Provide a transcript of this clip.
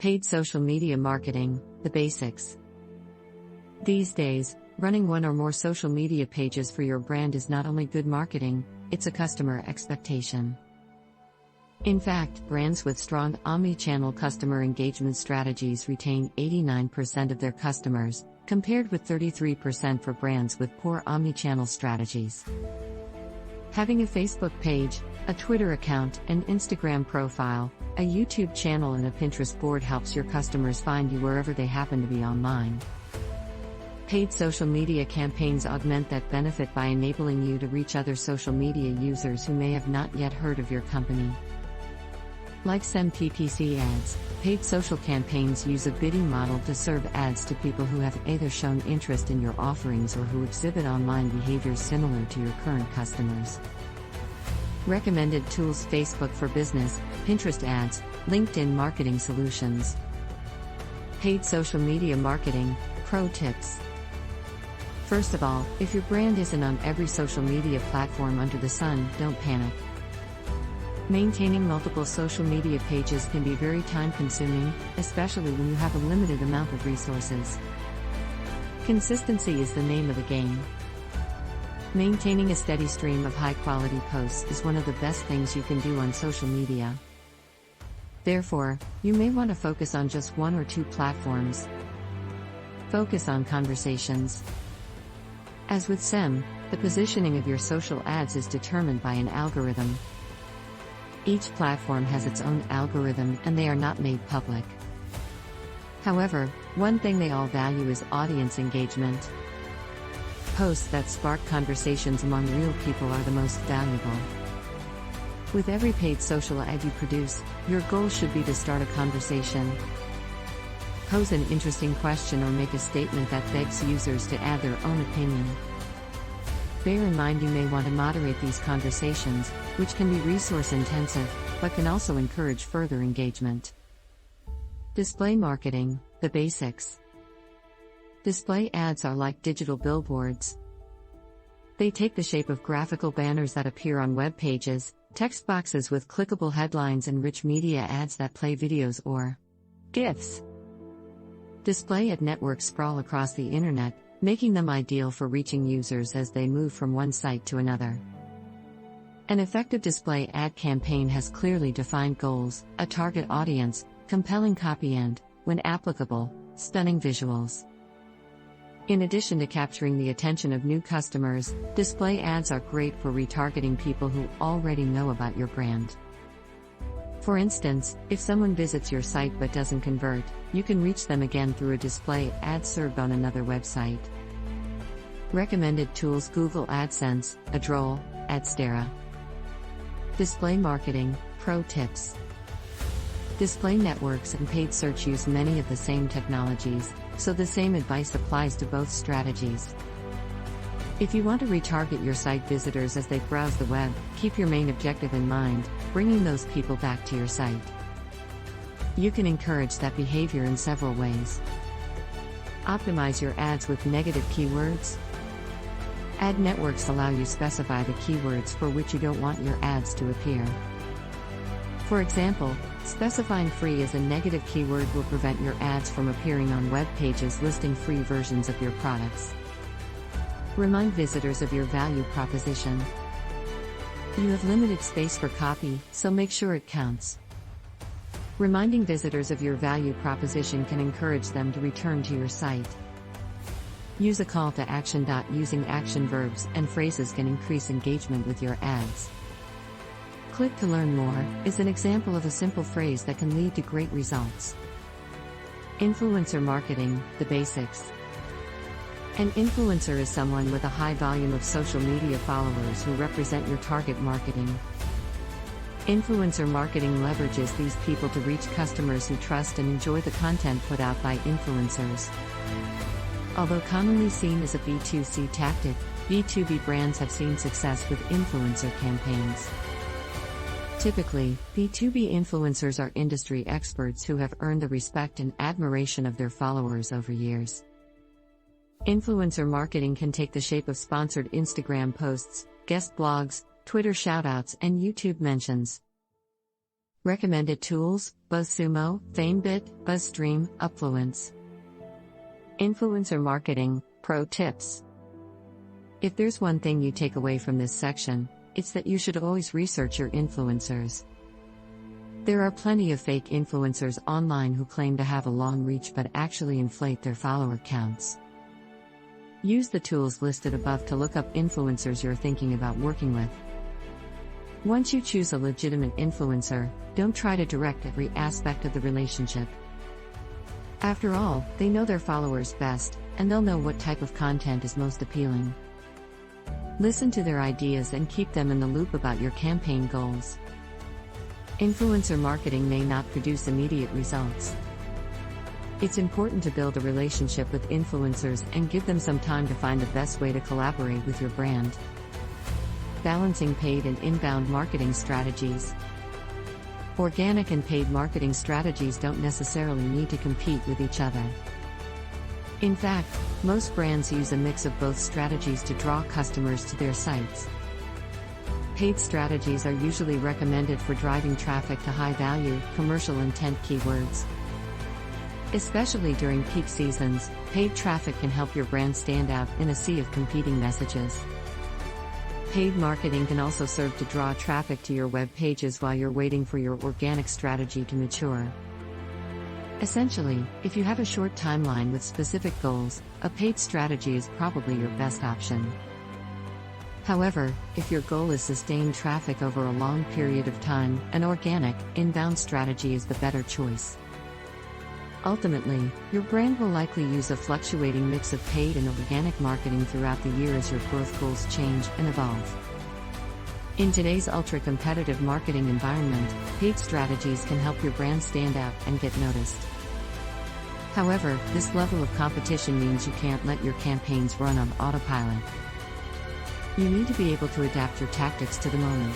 Paid social media marketing, the basics. These days, running one or more social media pages for your brand is not only good marketing, it's a customer expectation. In fact, brands with strong omni-channel customer engagement strategies retain 89% of their customers, compared with 33% for brands with poor omni-channel strategies. Having a Facebook page, a Twitter account, an Instagram profile, a YouTube channel and a Pinterest board helps your customers find you wherever they happen to be online. Paid social media campaigns augment that benefit by enabling you to reach other social media users who may have not yet heard of your company. Like SEM PPC ads, paid social campaigns use a bidding model to serve ads to people who have either shown interest in your offerings or who exhibit online behaviors similar to your current customers. Recommended tools: Facebook for Business, Pinterest ads, LinkedIn marketing solutions. Paid social media marketing, pro tips. First of all, if your brand isn't on every social media platform under the sun, don't panic. Maintaining multiple social media pages can be very time-consuming, especially when you have a limited amount of resources. Consistency is the name of the game. Maintaining a steady stream of high-quality posts is one of the best things you can do on social media. Therefore, you may want to focus on just one or two platforms. Focus on conversations. As with SEM, the positioning of your social ads is determined by an algorithm. Each platform has its own algorithm and they are not made public. However, one thing they all value is audience engagement. Posts that spark conversations among real people are the most valuable. With every paid social ad you produce, your goal should be to start a conversation. Pose an interesting question or make a statement that begs users to add their own opinion. Bear in mind you may want to moderate these conversations, which can be resource intensive, but can also encourage further engagement. Display marketing, the basics. Display ads are like digital billboards. They take the shape of graphical banners that appear on web pages, text boxes with clickable headlines and rich media ads that play videos or GIFs. Display ad networks sprawl across the internet, making them ideal for reaching users as they move from one site to another. An effective display ad campaign has clearly defined goals, a target audience, compelling copy and, when applicable, stunning visuals. In addition to capturing the attention of new customers, display ads are great for retargeting people who already know about your brand. For instance, if someone visits your site but doesn't convert, you can reach them again through a display ad served on another website. Recommended tools: Google AdSense, Adroll, Adstera. Display marketing, pro tips. Display networks and paid search use many of the same technologies, so the same advice applies to both strategies. If you want to retarget your site visitors as they browse the web, keep your main objective in mind, bringing those people back to your site. You can encourage that behavior in several ways. Optimize your ads with negative keywords. Ad networks allow you to specify the keywords for which you don't want your ads to appear. For example, specifying free as a negative keyword will prevent your ads from appearing on web pages listing free versions of your products. Remind visitors of your value proposition. You have limited space for copy, so make sure it counts. Reminding visitors of your value proposition can encourage them to return to your site. Use a call to action. Using action verbs and phrases can increase engagement with your ads. Click to learn more is an example of a simple phrase that can lead to great results. Influencer marketing, the basics. An influencer is someone with a high volume of social media followers who represent your target marketing. Influencer marketing leverages these people to reach customers who trust and enjoy the content put out by influencers. Although commonly seen as a B2C tactic, B2B brands have seen success with influencer campaigns. Typically, B2B influencers are industry experts who have earned the respect and admiration of their followers over years. Influencer marketing can take the shape of sponsored Instagram posts, guest blogs, Twitter shoutouts, and YouTube mentions. Recommended tools: BuzzSumo, FameBit, BuzzStream, Upfluence. Influencer marketing pro tips. If there's one thing you take away from this section, it's that you should always research your influencers. There are plenty of fake influencers online who claim to have a long reach but actually inflate their follower counts. Use the tools listed above to look up influencers you're thinking about working with. Once you choose a legitimate influencer, don't try to direct every aspect of the relationship. After all, they know their followers best, and they'll know what type of content is most appealing. Listen to their ideas and keep them in the loop about your campaign goals. Influencer marketing may not produce immediate results. It's important to build a relationship with influencers and give them some time to find the best way to collaborate with your brand. Balancing paid and inbound marketing strategies. Organic and paid marketing strategies don't necessarily need to compete with each other. In fact, most brands use a mix of both strategies to draw customers to their sites. Paid strategies are usually recommended for driving traffic to high-value, commercial intent keywords. Especially during peak seasons, paid traffic can help your brand stand out in a sea of competing messages. Paid marketing can also serve to draw traffic to your web pages while you're waiting for your organic strategy to mature. Essentially, if you have a short timeline with specific goals, a paid strategy is probably your best option. However, if your goal is sustained traffic over a long period of time, an organic, inbound strategy is the better choice. Ultimately, your brand will likely use a fluctuating mix of paid and organic marketing throughout the year as your growth goals change and evolve. In today's ultra-competitive marketing environment, paid strategies can help your brand stand out and get noticed. However, this level of competition means you can't let your campaigns run on autopilot. You need to be able to adapt your tactics to the moment.